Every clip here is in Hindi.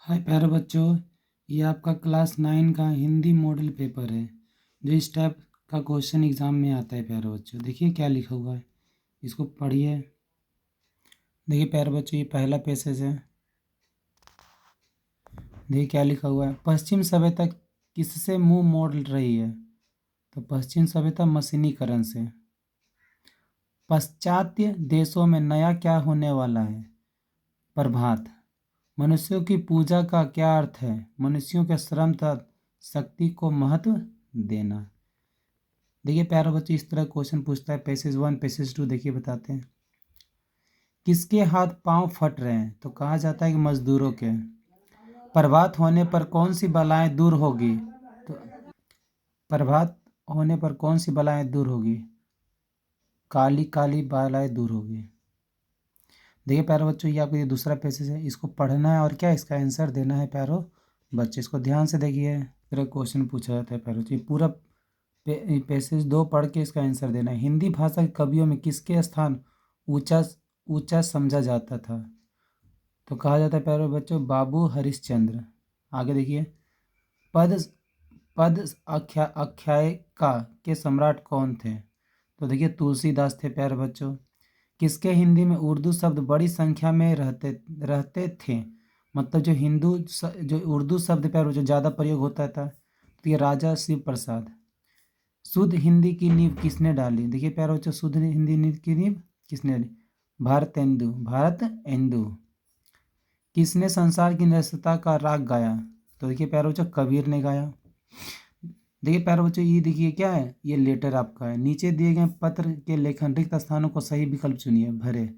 हाय प्यारे बच्चों, ये आपका क्लास 9 का हिंदी मॉडल पेपर है जो इस टाइप का क्वेश्चन एग्जाम में आता है। प्यारे बच्चों देखिए क्या लिखा हुआ है, इसको पढ़िए। देखिए प्यारे बच्चों, ये पहला पैसेज है। देखिए क्या लिखा हुआ है, पश्चिम सभ्यता किससे मुंह मोड़ रही है? तो पश्चिम सभ्यता मशीनीकरण से। पाश्चात्य देशों में नया क्या होने वाला है? प्रभात। मनुष्यों की पूजा का क्या अर्थ है? मनुष्यों के श्रम तथा शक्ति को महत्व देना। देखिए प्यारे बच्चे, इस तरह क्वेश्चन पूछता है। पैसेज 1 पैसेज 2 देखिए बताते हैं। किसके हाथ पांव फट रहे हैं? तो कहा जाता है कि मजदूरों के। प्रभात होने पर कौन सी बलाएं दूर होगी? तो प्रभात होने पर कौन सी बलाएं दूर होगी? काली काली बलाएं दूर होगी। देखिए प्यारे बच्चों, ये आपको ये दूसरा पैसेज है, इसको पढ़ना है और क्या इसका आंसर देना है। प्यारो बच्चे इसको ध्यान से देखिए, तरह क्वेश्चन पूछा जाता है। प्यारो ये पूरा पैसेज 2 पढ़ के इसका आंसर देना है। हिंदी भाषा के कवियों में किसके स्थान ऊंचा ऊंचा समझा जाता था? तो कहा जाता है प्यारे बच्चों, बाबू हरिश्चंद्र। आगे देखिए, पद पद आख्यायिका के सम्राट कौन थे? तो देखिए तुलसीदास थे प्यारे बच्चों। किसके हिंदी में उर्दू शब्द बड़ी संख्या में रहते रहते थे? मतलब जो उर्दू शब्द प्यारे जो ज़्यादा प्रयोग होता था, तो ये राजा शिव प्रसाद। शुद्ध हिंदी की नींव किसने डाली? देखिए प्यारे बच्चों, शुद्ध हिंदी नींव की नींव किसने डाली? भारतेंदु। किसने संसार की निरस्तता का राग गाया? तो देखिए प्यारे बच्चों, कबीर ने गाया। देखिए प्यारे बच्चों, ये देखिए क्या है, ये लेटर आपका है। नीचे दिए गए पत्र के लेखन रिक्त स्थानों को सही विकल्प चुनिए, भरे।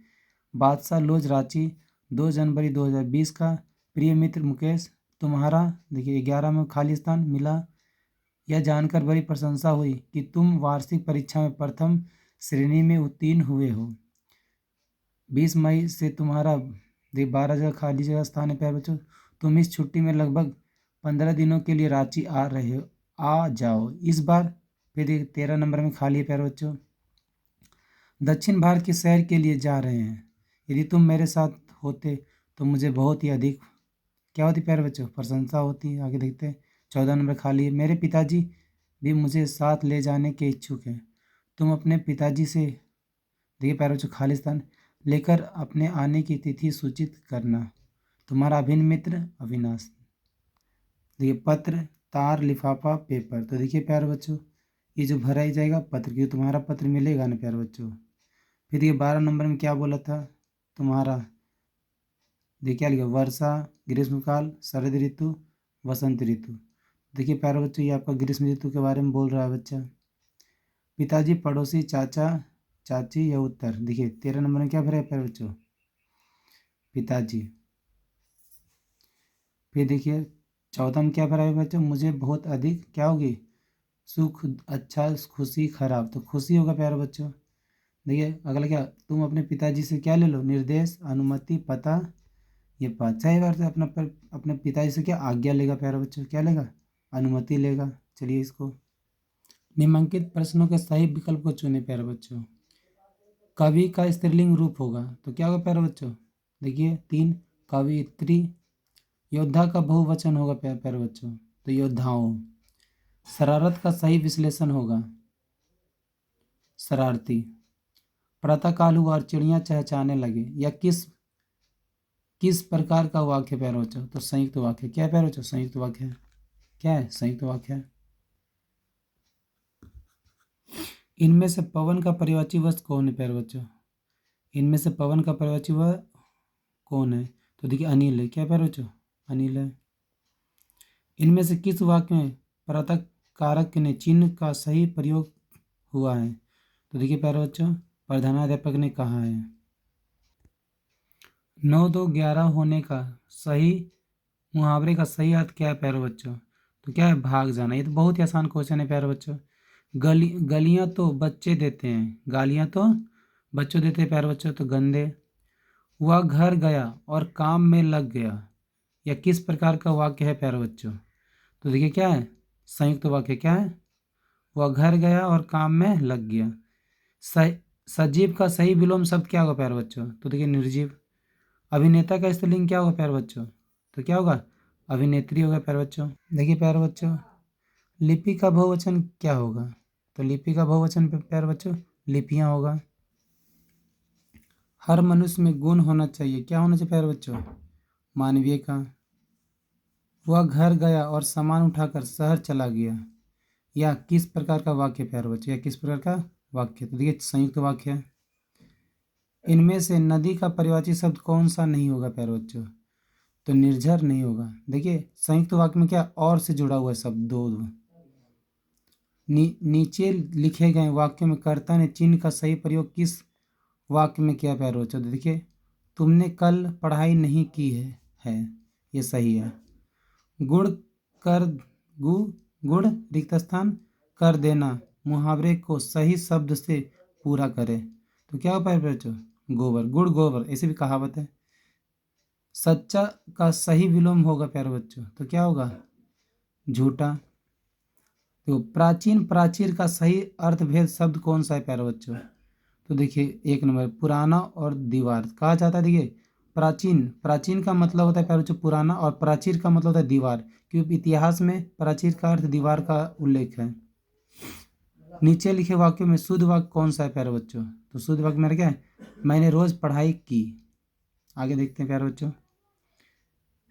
बादशाह लॉज रांची, 2 जनवरी 2020 का। प्रिय मित्र मुकेश, तुम्हारा। देखिए 11 में खाली स्थान मिला। यह जानकर बड़ी प्रशंसा हुई कि तुम वार्षिक परीक्षा में प्रथम श्रेणी में उत्तीर्ण हुए हो। 20 मई से तुम्हारा 12 जगह खाली जगह स्थान है प्यारे बच्चों। तुम इस छुट्टी में लगभग 15 दिनों के लिए रांची आ रहे हो, आ जाओ इस बार। फिर 13 नंबर में खाली है प्यारे बच्चों। दक्षिण भारत के शहर के लिए जा रहे हैं, यदि तुम मेरे साथ होते तो मुझे बहुत ही अधिक क्या होती प्यारे बच्चों? प्रशंसा होती। आगे देखते हैं, 14 नंबर खाली है। मेरे पिताजी भी मुझे साथ ले जाने के इच्छुक हैं, तुम अपने पिताजी से। देखिए प्यारे बच्चों, खाली स्थान लेकर अपने आने की तिथि सूचित करना। तुम्हारा अभिन्न मित्र अविनाश। देखिए पत्र, तार, लिफाफा, पेपर। तो देखिए प्यारे बच्चों, ये जो भरा ही जाएगा पत्र, क्योंकि तुम्हारा पत्र मिलेगा ना प्यारे बच्चों। फिर ये 12 नंबर में क्या बोला था तुम्हारा? देखिए क्या लिखा, वर्षा, ग्रीष्मकाल, शरद ऋतु, वसंत ऋतु। देखिए प्यारे बच्चों, ये आपका ग्रीष्म ऋतु के बारे में बोल रहा है बच्चा। पिताजी, पड़ोसी, चाचा, चाची या उत्तर। देखिए 13 नंबर में क्या भरा है प्यारे बच्चों? पिताजी। फिर देखिए 14 में क्या भरा है बच्चों? मुझे बहुत अधिक क्या होगी? सुख, अच्छा, खुशी, खराब। तो खुशी होगा प्यारे बच्चों। देखिए अगला क्या, तुम अपने पिताजी से क्या ले लो? निर्देश, अनुमति, पता। ये सही बात है, अपने पिताजी से क्या आज्ञा लेगा प्यारे बच्चों? क्या लेगा? अनुमति लेगा। चलिए इसको, निम्नलिखित प्रश्नों के सही विकल्प को चुने प्यारे बच्चों। कवि का स्त्रीलिंग रूप होगा तो क्या होगा प्यारे बच्चों? देखिए 3, कवियत्री। योद्धा का बहुवचन होगा प्यारे बच्चों, तो योद्धाओं। शरारत का सही विश्लेषण होगा शरारती। प्रातःकाल हुआ और चिड़ियां चहचहाने लगे, या किस किस प्रकार का वाक्य प्यारे बच्चों? तो संयुक्त वाक्य। क्या प्यारे बच्चों? संयुक्त वाक्य है। क्या है? संयुक्त वाक्य है। इनमें से पवन का पर्यायवाची वस्तु कौन है प्यारे बच्चों? इनमें से पवन का पर्यायवाची वह कौन है? तो देखिए अनिल है। क्या प्यारे बच्चों? अनिल है। इनमें से किस वाक्य में प्रातः कारक ने चिन्ह का सही प्रयोग हुआ है? तो देखिए प्यारे बच्चों, प्रधानाध्यापक ने कहा है। 9, 2, 11 होने का सही मुहावरे का सही अर्थ क्या है प्यारे बच्चों? तो क्या है? भाग जाना। ये तो बहुत ही आसान क्वेश्चन है प्यारे बच्चों। गलियां तो बच्चे देते हैं, गालियां तो बच्चों देते हैं प्यारे बच्चों, तो गंदे। वह घर गया और काम में लग गया, यह किस प्रकार का वाक्य है प्यारे बच्चों? तो देखिए क्या है? संयुक्त वाक्य। क्या है? वह घर गया और काम में लग गया। सजीव का सही विलोम शब्द क्या होगा प्यारे बच्चों? तो देखिए निर्जीव। अभिनेता का स्त्रीलिंग क्या होगा प्यारे बच्चों? तो क्या होगा? अभिनेत्री हो गया प्यारे बच्चों। देखिए प्यारे बच्चों, लिपि का बहुवचन क्या होगा? तो लिपि का बहुवचन प्यारे बच्चों लिपियां होगा। हर मनुष्य में गुण होना चाहिए, क्या होना चाहिए प्यारे बच्चों? मानवीय का। वह घर गया और सामान उठाकर शहर चला गया। या किस प्रकार का वाक्य प्यारे बच्चों? या किस प्रकार का वाक्य? तो देखिए संयुक्त वाक्य है। इनमें से नदी का परिवाची शब्द कौन सा नहीं होगा प्यारे बच्चों? तो निर्झर नहीं होगा। देखिए संयुक्त वाक्य में क्या और से जुड़ा हुआ है शब्द दो। नीचे लिखे गए वाक्यों में कर्ता ने चिन्ह का सही प्रयोग किस वाक्य में किया प्यारे बच्चों? तो देखिए तुमने कल पढ़ाई नहीं की है ये सही है। गुड़ कर गु गुड़ रिक्त स्थान कर देना मुहावरे को सही शब्द से पूरा करे तो क्या हो पाए बच्चों? गोबर। गुड़ गोबर ऐसी भी कहावत है। सच्चा का सही विलोम होगा प्यारे बच्चों, तो क्या होगा? झूठा। तो प्राचीन प्राचीर का सही अर्थभेद शब्द कौन सा है प्यारे बच्चों? तो देखिए एक नंबर पुराना और दीवार कहा जाता है। देखिए प्राचीन, प्राचीन का मतलब होता है प्यारे बच्चों पुराना, और प्राचीर का मतलब होता है दीवार, क्योंकि इतिहास में प्राचीर का अर्थ दीवार का उल्लेख है। नीचे लिखे वाक्यों में शुद्ध वाक्य कौन सा है प्यारे बच्चों? तो शुद्ध वाक्य मेरा क्या है? मैंने रोज पढ़ाई की। आगे देखते हैं प्यारे बच्चों।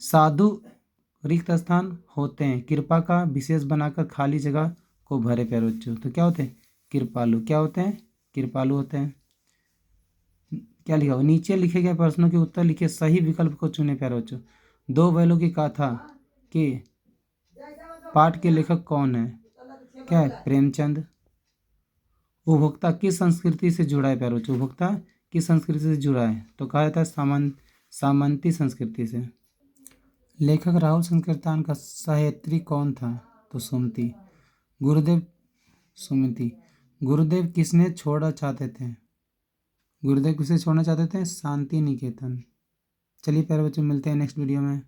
साधु रिक्त स्थान होते हैं, कृपा का विशेष बनाकर खाली जगह को भरे प्यारे बच्चों। तो क्या होते हैं? कृपालु। क्या होते हैं? कृपालु होते हैं। क्या लिखा हुआ? नीचे लिखे गए प्रश्नों के उत्तर लिखे सही विकल्प को चुने प्यारे बच्चों। दो बैलों की गाथा के पाठ के लेखक कौन है? क्या है? प्रेमचंद। उपभोक्ता किस संस्कृति से जुड़ा है प्यारे बच्चों? उपभोक्ता किस संस्कृति से जुड़ा है? तो कहा जाता है सामंती संस्कृति से। लेखक राहुल संकीर्तन का सहेत्री कौन था? तो सुमति। गुरुदेव सुमति। गुरुदेव किसने छोड़ना चाहते थे? गुरुदेव किसे छोड़ना चाहते थे? शांति निकेतन। चलिए प्यारे बच्चों मिलते हैं नेक्स्ट वीडियो में।